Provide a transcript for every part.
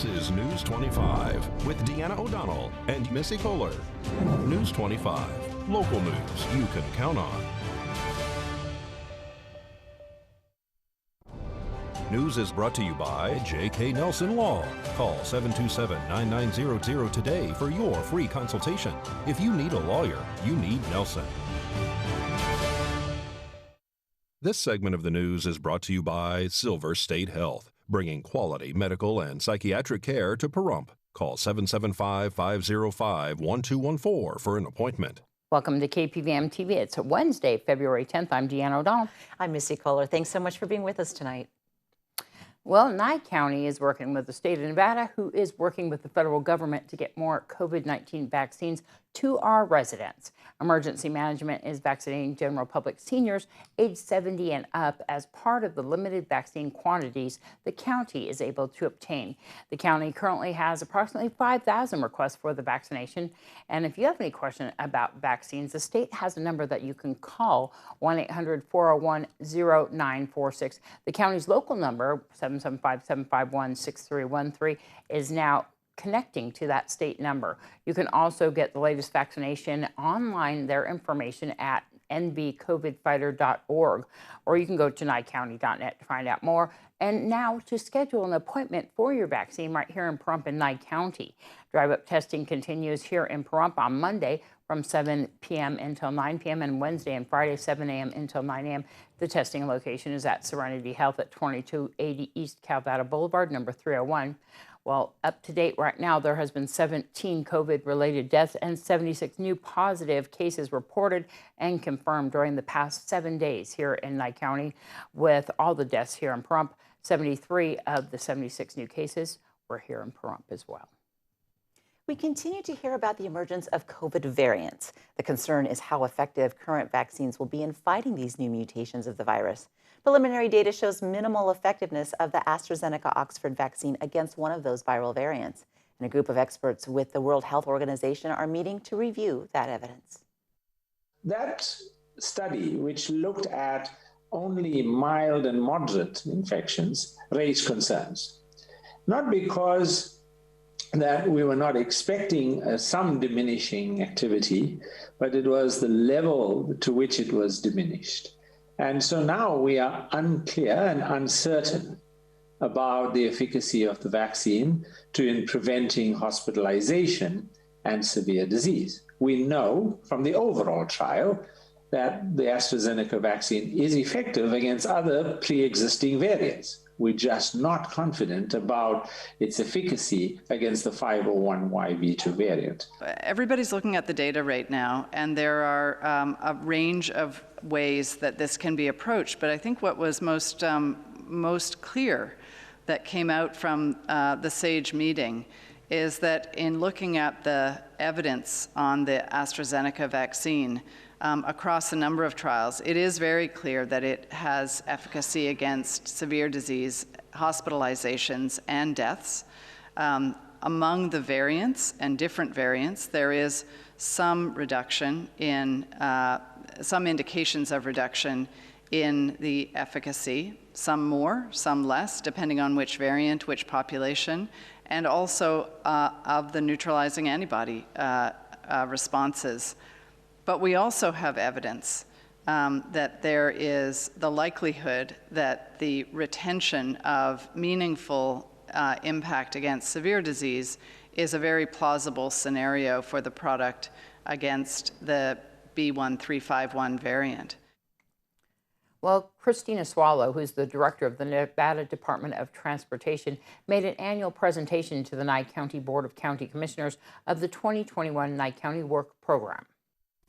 This is News 25 with Deanna O'Donnell and Missy Kohler. News 25, local news you can count on. News is brought to you by J.K. Nelson Law. Call 727-9900 today for your free consultation. If you need a lawyer, you need Nelson. This segment of the news is brought to you by Silver State Health, bringing quality medical and psychiatric care to Pahrump. Call 775-505-1214 for an appointment. Welcome to KPVM TV. It's Wednesday, February 10th. I'm Deanna O'Donnell. I'm Missy Kohler. Thanks so much for being with us tonight. Well, Nye County is working with the state of Nevada, who is working with the federal government to get more COVID-19 vaccines to our residents. Emergency Management is vaccinating general public seniors age 70 and up as part of the limited vaccine quantities the county is able to obtain. The county currently has approximately 5,000 requests for the vaccination. And if you have any question about vaccines, the state has a number that you can call, 1-800-401-0946. The county's local number, 775-751-6313, is now connecting to that state number. You can also get the latest vaccination online, their information at nvcovidfighter.org, or you can go to nyecounty.net to find out more. And now to schedule an appointment for your vaccine right here in Pahrump in Nye County. Drive-up testing continues here in Pahrump on Monday from 7 p.m. until 9 p.m. and Wednesday and Friday 7 a.m. until 9 a.m. The testing location is at Serenity Health at 2280 East Calvada Boulevard, number 301. Well, up to date right now, there has been 17 COVID-related deaths and 76 new positive cases reported and confirmed during the past 7 days here in Nye County. With all the deaths here in Pahrump, 73 of the 76 new cases were here in Pahrump as well. We continue to hear about the emergence of COVID variants. The concern is how effective current vaccines will be in fighting these new mutations of the virus. Preliminary data shows minimal effectiveness of the AstraZeneca Oxford vaccine against one of those viral variants. And a group of experts with the World Health Organization are meeting to review that evidence. That study, which looked at only mild and moderate infections, raised concerns. Not because that we were not expecting some diminishing activity, but it was the level to which it was diminished. And so now we are unclear and uncertain about the efficacy of the vaccine in preventing hospitalization and severe disease. We know from the overall trial that the AstraZeneca vaccine is effective against other pre-existing variants. We're just not confident about its efficacy against the 501YB2 variant. Everybody's looking at the data right now, and there are a range of ways that this can be approached. But I think what was most clear that came out from the SAGE meeting is that in looking at the evidence on the AstraZeneca vaccine, across a number of trials, it is very clear that it has efficacy against severe disease, hospitalizations, and deaths. Among the variants and different variants, there is some reduction in, some indications of reduction in the efficacy, some more, some less, depending on which variant, which population, and also of the neutralizing antibody responses. But we also have evidence that there is the likelihood that the retention of meaningful impact against severe disease is a very plausible scenario for the product against the B1351 variant. Well, Christina Swallow, who's the director of the Nevada Department of Transportation, made an annual presentation to the Nye County Board of County Commissioners of the 2021 Nye County Work Program.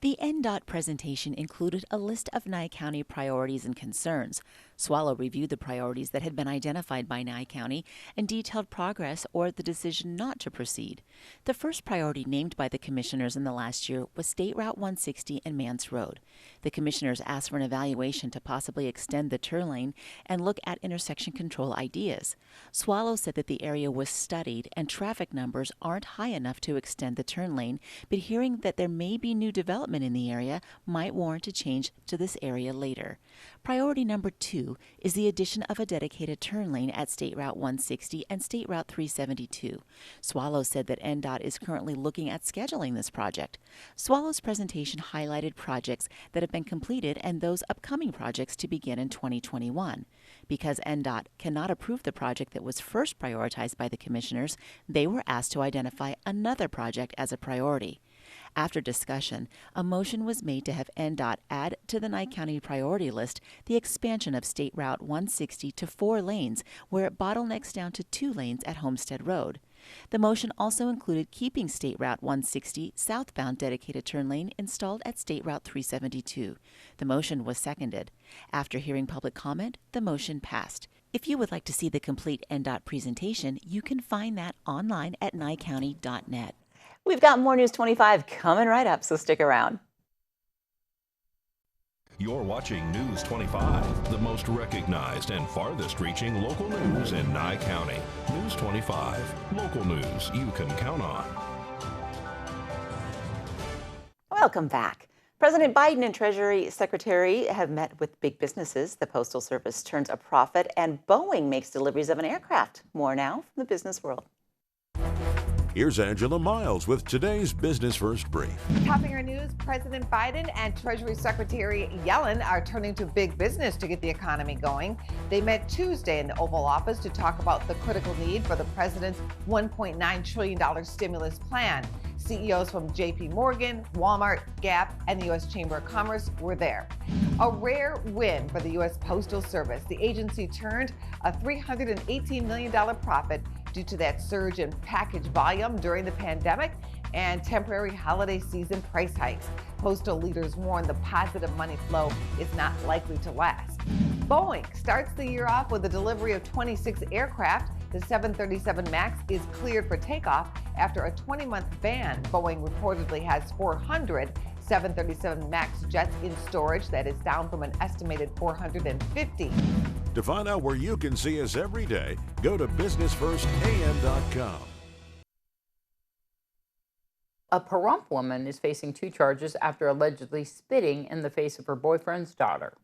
The NDOT presentation included a list of Nye County priorities and concerns. Swallow reviewed the priorities that had been identified by Nye County and detailed progress or the decision not to proceed. The first priority named by the commissioners in the last year was State Route 160 and Mance Road. The commissioners asked for an evaluation to possibly extend the turn lane and look at intersection control ideas. Swallow said that the area was studied and traffic numbers aren't high enough to extend the turn lane, but hearing that there may be new development in the area might warrant a change to this area later. Priority number 2 new is the addition of a dedicated turn lane at State Route 160 and State Route 372. Swallow said that NDOT is currently looking at scheduling this project. Swallow's presentation highlighted projects that have been completed and those upcoming projects to begin in 2021. Because NDOT cannot approve the project that was first prioritized by the commissioners, they were asked to identify another project as a priority. After discussion, a motion was made to have NDOT add to the Nye County priority list the expansion of State Route 160 to 4 lanes, where it bottlenecks down to 2 lanes at Homestead Road. The motion also included keeping State Route 160 southbound dedicated turn lane installed at State Route 372. The motion was seconded. After hearing public comment, the motion passed. If you would like to see the complete NDOT presentation, you can find that online at nyecounty.net. We've got more News 25 coming right up, so stick around. You're watching News 25, the most recognized and farthest reaching local news in Nye County. News 25, local news you can count on. Welcome back. President Biden and Treasury Secretary have met with big businesses. The Postal Service turns a profit, and Boeing makes deliveries of an aircraft. More now from the business world. Here's Angela Miles with today's Business First Brief. Topping our news, President Biden and Treasury Secretary Yellen are turning to big business to get the economy going. They met Tuesday in the Oval Office to talk about the critical need for the president's $1.9 trillion stimulus plan. CEOs from JP Morgan, Walmart, Gap, and the U.S. Chamber of Commerce were there. A rare win for the U.S. Postal Service. The agency turned a $318 million profit due to that surge in package volume during the pandemic and temporary holiday season price hikes. Postal leaders warn the positive money flow is not likely to last. Boeing starts the year off with the delivery of 26 aircraft. The 737 MAX is cleared for takeoff after a 20-month ban. Boeing reportedly has 400 737 MAX jets in storage. That is down from an estimated 450. To find out where you can see us every day, go to businessfirstam.com. A Pahrump woman is facing 2 charges after allegedly spitting in the face of her boyfriend's daughter.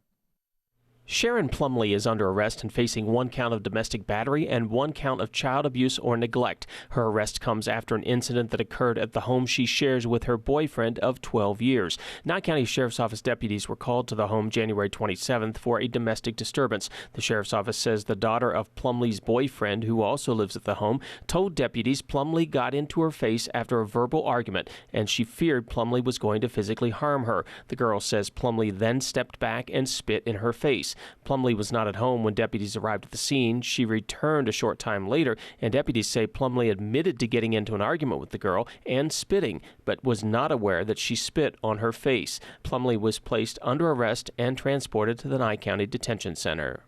Sharon Plumley is under arrest and facing 1 count of domestic battery and 1 count of child abuse or neglect. Her arrest comes after an incident that occurred at the home she shares with her boyfriend of 12 years. Nye County Sheriff's Office deputies were called to the home January 27th for a domestic disturbance. The Sheriff's Office says the daughter of Plumley's boyfriend, who also lives at the home, told deputies Plumley got into her face after a verbal argument, and she feared Plumley was going to physically harm her. The girl says Plumley then stepped back and spit in her face. Plumley was not at home when deputies arrived at the scene. She returned a short time later, and deputies say Plumley admitted to getting into an argument with the girl and spitting, but was not aware that she spit on her face. Plumley was placed under arrest and transported to the Nye County Detention Center.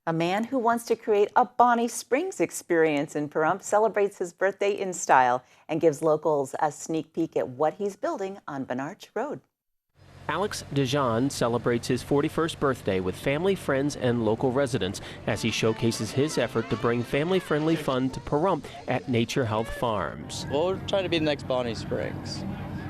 A man who wants to create a Bonnie Springs experience in Pahrump celebrates his birthday in style and gives locals a sneak peek at what he's building on Benarch Road. Alex DeJean celebrates his 41st birthday with family, friends, and local residents as he showcases his effort to bring family-friendly fun to Pahrump at Nature Health Farms. Well, we're trying to be the next Bonnie Springs.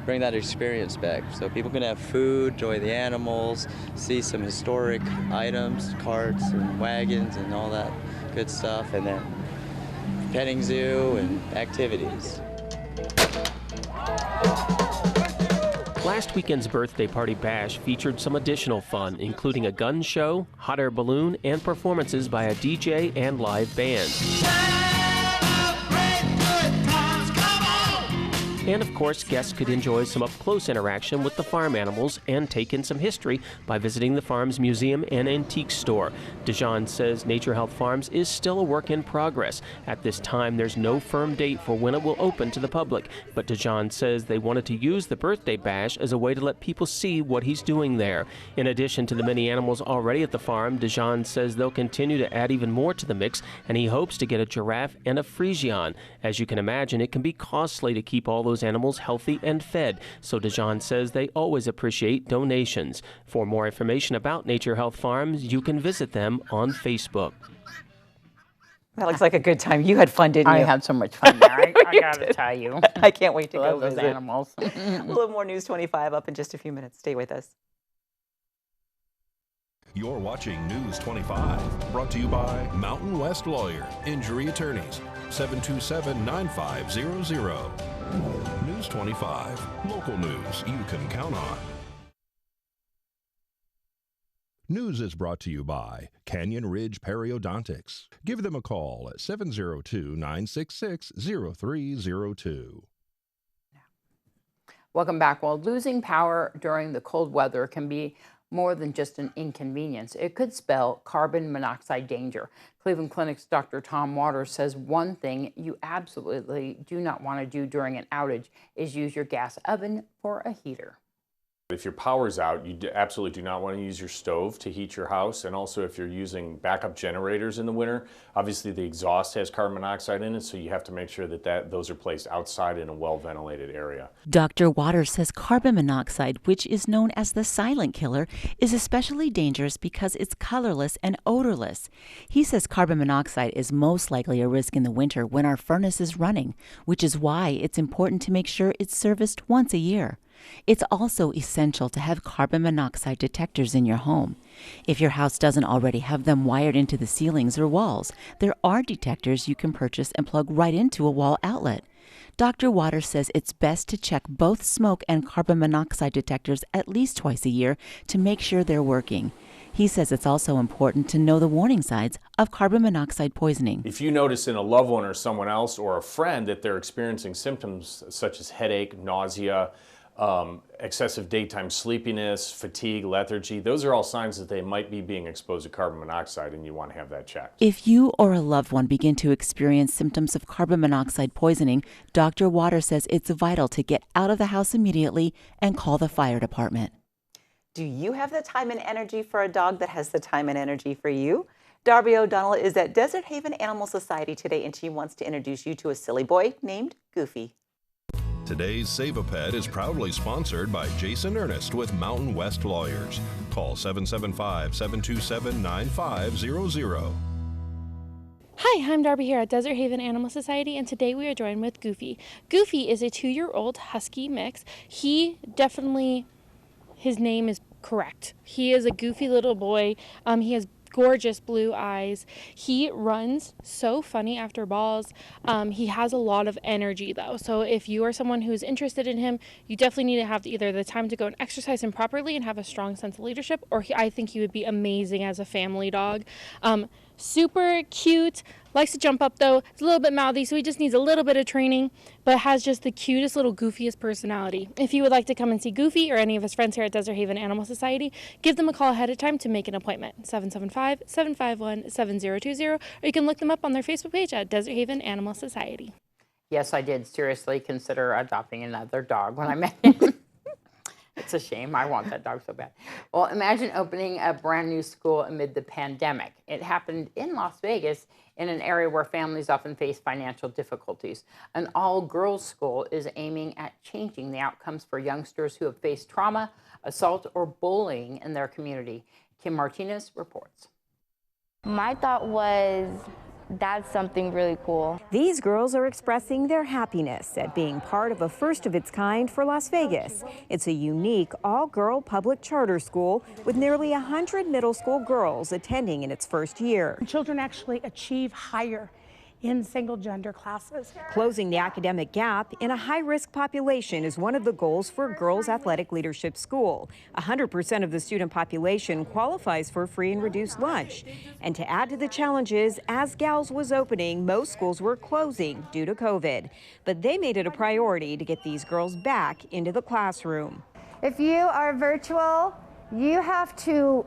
Bring that experience back so people can have food, enjoy the animals, see some historic items, carts and wagons and all that good stuff, and then petting zoo and activities. Last weekend's birthday party bash featured some additional fun, including a gun show, hot air balloon, and performances by a DJ and live band. And of course, guests could enjoy some up-close interaction with the farm animals and take in some history by visiting the farm's museum and antique store. DeJean says Nature Health Farms is still a work in progress. At this time, there's no firm date for when it will open to the public, but DeJean says they wanted to use the birthday bash as a way to let people see what he's doing there. In addition to the many animals already at the farm, DeJean says they'll continue to add even more to the mix, and he hopes to get a giraffe and a Friesian. As you can imagine, it can be costly to keep all those animals healthy and fed, so DeJean says they always appreciate donations. For more information about Nature Health Farms, you can visit them on Facebook. That looks like a good time. You had fun, didn't you? I had so much fun there. I got to tell you. I can't wait to go Love those visit. animals. We'll have more News 25 up in just a few minutes. Stay with us. You're watching News 25, brought to you by Mountain West Lawyer, Injury Attorneys, 727-9500. News 25, local news you can count on. News is brought to you by Canyon Ridge Periodontics. Give them a call at 702-966-0302. Welcome back. Well, losing power during the cold weather can be more than just an inconvenience. It could spell carbon monoxide danger. Cleveland Clinic's Dr. Tom Waters says one thing you absolutely do not want to do during an outage is use your gas oven for a heater. If your power's out, you absolutely do not want to use your stove to heat your house. And also if you're using backup generators in the winter, obviously the exhaust has carbon monoxide in it, so you have to make sure that those are placed outside in a well-ventilated area. Dr. Waters says carbon monoxide, which is known as the silent killer, is especially dangerous because it's colorless and odorless. He says carbon monoxide is most likely a risk in the winter when our furnace is running, which is why it's important to make sure it's serviced once a year. It's also essential to have carbon monoxide detectors in your home. If your house doesn't already have them wired into the ceilings or walls, there are detectors you can purchase and plug right into a wall outlet. Dr. Waters says it's best to check both smoke and carbon monoxide detectors at least twice a year to make sure they're working. He says it's also important to know the warning signs of carbon monoxide poisoning. If you notice in a loved one or someone else or a friend that they're experiencing symptoms such as headache, nausea, excessive daytime sleepiness, fatigue, lethargy, those are all signs that they might be being exposed to carbon monoxide, and you want to have that checked. If you or a loved one begin to experience symptoms of carbon monoxide poisoning, Dr. Waters says it's vital to get out of the house immediately and call the fire department. Do you have the time and energy for a dog that has the time and energy for you? Darby O'Donnell is at Desert Haven Animal Society today, and she wants to introduce you to a silly boy named Goofy. Today's Save a Pet is proudly sponsored by Jason Ernest with Mountain West Lawyers. Call 775-727-9500. Hi, I'm Darby here at Desert Haven Animal Society, and today we are joined with Goofy. Goofy is a 2-year-old husky mix. His name is correct. He is a goofy little boy. He has gorgeous blue eyes. He runs so funny after balls. He has a lot of energy though. So if you are someone who's interested in him, you definitely need to have either the time to go and exercise him properly and have a strong sense of leadership, or I think he would be amazing as a family dog. Super cute, likes to jump up though. It's a little bit mouthy, so he just needs a little bit of training, but has just the cutest little goofiest personality. If you would like to come and see Goofy or any of his friends here at Desert Haven Animal Society, give them a call ahead of time to make an appointment, 775-751-7020, or you can look them up on their Facebook page at Desert Haven Animal Society. Yes, I did seriously consider adopting another dog when I met him. It's a shame. I want that dog so bad. Well, imagine opening a brand new school amid the pandemic. It happened in Las Vegas, in an area where families often face financial difficulties. An all-girls school is aiming at changing the outcomes for youngsters who have faced trauma, assault, or bullying in their community. Kim Martinez reports. My thought was, that's something really cool. These girls are expressing their happiness at being part of a first of its kind for Las Vegas. It's a unique all-girl public charter school with nearly 100 middle school girls attending in its first year. Children actually achieve higher in single-gender classes. Closing the academic gap in a high-risk population is one of the goals for Girls Athletic Leadership School. 100% of the student population qualifies for free and reduced lunch. And to add to the challenges, as Gals was opening, most schools were closing due to COVID. But they made it a priority to get these girls back into the classroom. If you are virtual, you have to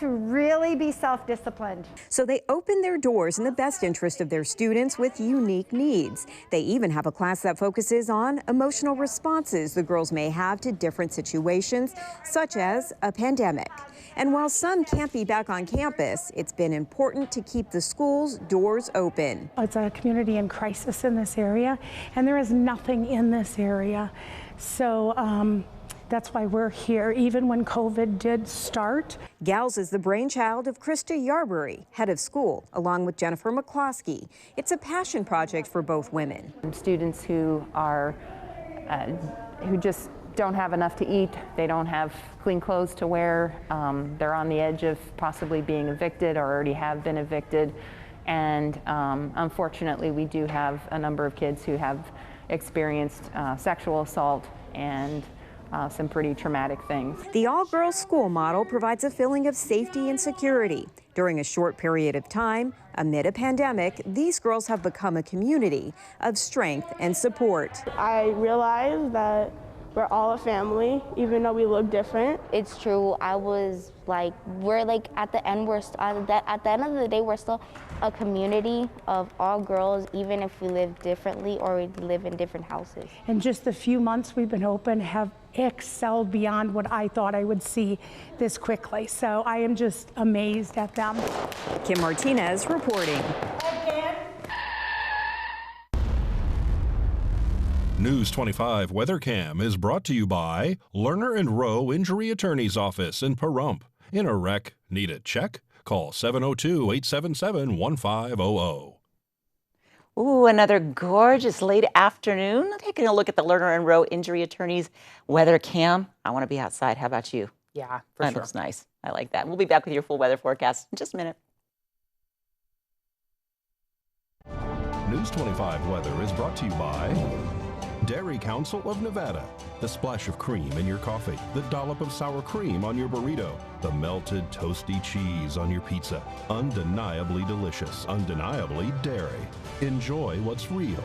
really be self-disciplined. So they open their doors in the best interest of their students with unique needs. They even have a class that focuses on emotional responses the girls may have to different situations, such as a pandemic. And while some can't be back on campus, it's been important to keep the school's doors open. It's a community in crisis in this area, and there is nothing in this area. So that's why we're here, even when COVID did start. Gals is the brainchild of Krista Yarbury, head of school, along with Jennifer McCloskey. It's a passion project for both women. Students who are, who just don't have enough to eat, they don't have clean clothes to wear, they're on the edge of possibly being evicted or already have been evicted. And unfortunately, we do have a number of kids who have experienced sexual assault and some pretty traumatic things. The all-girls school model provides a feeling of safety and security. During a short period of time, amid a pandemic, these girls have become a community of strength and support. I realized that we're all a family, even though we look different. It's true. I was like, we're like at the end, at the end of the day, we're still a community of all girls, even if we live differently or we live in different houses. In just the few months we've been open, have excelled beyond what I thought I would see this quickly. So I am just amazed at them. Kim Martinez reporting. News 25 Weather Cam is brought to you by Lerner and Rowe Injury Attorney's Office in Pahrump. In a wreck, need a check? Call 702-877-1500. Ooh, another gorgeous late afternoon. Taking a look at the Lerner and Rowe Injury Attorney's Weather Cam. I want to be outside. How about you? Yeah, that sure. looks nice. I like that. We'll be back with your full weather forecast in just a minute. News 25 Weather is brought to you by Dairy Council of Nevada. The splash of cream in your coffee, the dollop of sour cream on your burrito, the melted toasty cheese on your pizza. Undeniably delicious, undeniably dairy. Enjoy what's real.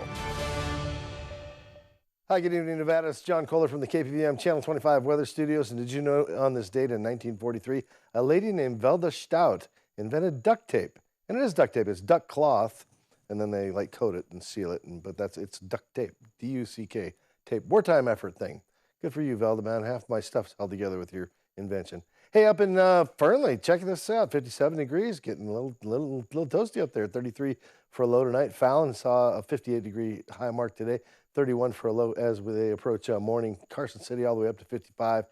Hi, good evening, Nevada. It's John Kohler from the KPVM Channel 25 Weather Studios. And did you know on this date in 1943, a lady named Velda Stout invented duct tape. And it is duct tape. It's duck cloth. And then they like coat it and seal it, it's duct tape, D-U-C-K, tape, wartime effort thing. Good for you, Velda, man. Half my stuff's held together with your invention. Hey, up in Fernley, check this out, 57 degrees, getting a little toasty up there, 33 for a low tonight. Fallon saw a 58-degree high mark today, 31 for a low as they approach morning. Carson City all the way up to 55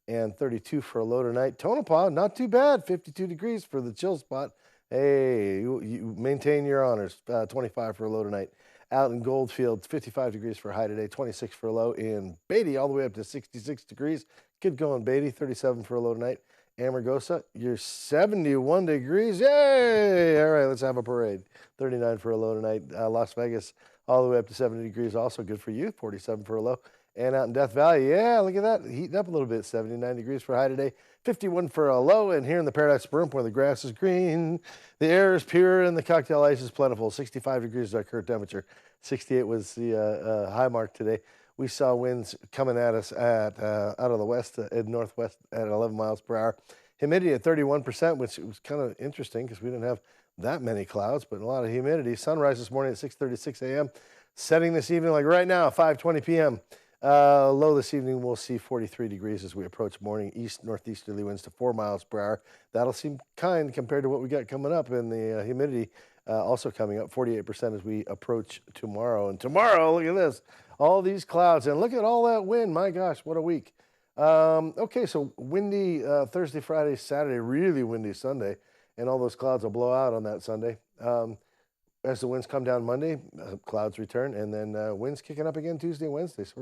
and 32 for a low tonight. Tonopah, not too bad, 52 degrees for the chill spot. Hey, you maintain your honors. 25 for a low tonight. Out in Goldfield, 55 degrees for a high today, 26 for a low. In Beatty, all the way up to 66 degrees. Good going, Beatty. 37 for a low tonight. Amargosa, you're 71 degrees. Yay! All right, let's have a parade. 39 for a low tonight. Las Vegas, all the way up to 70 degrees. Also good for you. 47 for a low. And out in Death Valley, yeah, look at that. Heating up a little bit. 79 degrees for a high today. 51 for a low. And here in the Paradise Pahrump, where the grass is green, the air is pure, and the cocktail ice is plentiful. 65 degrees is our current temperature. 68 was the high mark today. We saw winds coming at us out of the west and northwest at 11 miles per hour. Humidity at 31%, which was kind of interesting because we didn't have that many clouds, but a lot of humidity. Sunrise this morning at 6:36 a.m. Setting this evening, like right now, 5:20 p.m. Low this evening, we'll see 43 degrees as we approach morning. East-northeasterly winds to 4 miles per hour. That'll seem kind compared to what we got coming up, and the humidity also coming up 48% as we approach tomorrow. And tomorrow, look at this, all these clouds, and look at all that wind. My gosh, what a week. Okay, so windy Thursday, Friday, Saturday, really windy Sunday, and all those clouds will blow out on that Sunday. As the winds come down Monday, clouds return, and then winds kicking up again Tuesday and Wednesday. So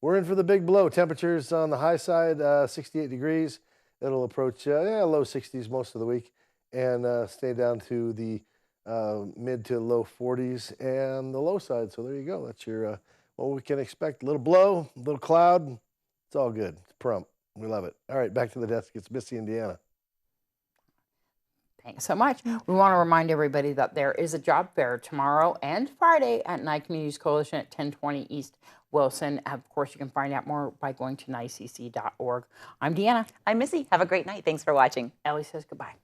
we're in for the big blow. Temperatures on the high side, 68 degrees. It'll approach low 60s most of the week, and stay down to the mid to low 40s and the low side. So there you go. That's your what we can expect. A little blow, a little cloud. It's all good. It's Pahrump. We love it. All right, back to the desk. It's Missy, Indiana. Thanks so much. We want to remind everybody that there is a job fair tomorrow and Friday at Nye Communities Coalition at 1020 East Wilson. Of course, you can find out more by going to nycc.org. I'm Deanna. I'm Missy. Have a great night. Thanks for watching. Ellie says goodbye.